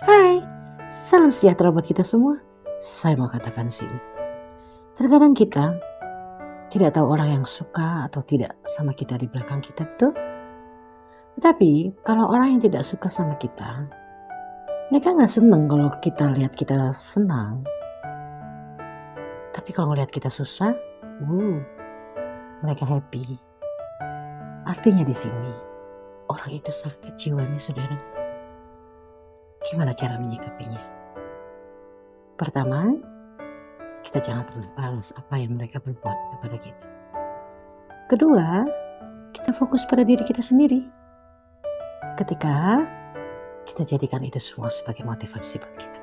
Hai, salam sejahtera buat kita semua. Saya mau katakan sini. Terkadang kita tidak tahu orang yang suka atau tidak sama kita di belakang kita, betul? Tetapi kalau orang yang tidak suka sama kita, mereka nggak seneng kalau kita lihat kita senang. Tapi kalau ngelihat kita susah, mereka happy. Artinya di sini, orang itu sakit jiwanya, saudara. Gimana cara menyikapinya? Pertama, kita jangan pernah balas apa yang mereka berbuat kepada kita. Kedua, kita fokus pada diri kita sendiri. Ketika kita jadikan itu semua sebagai motivasi buat kita.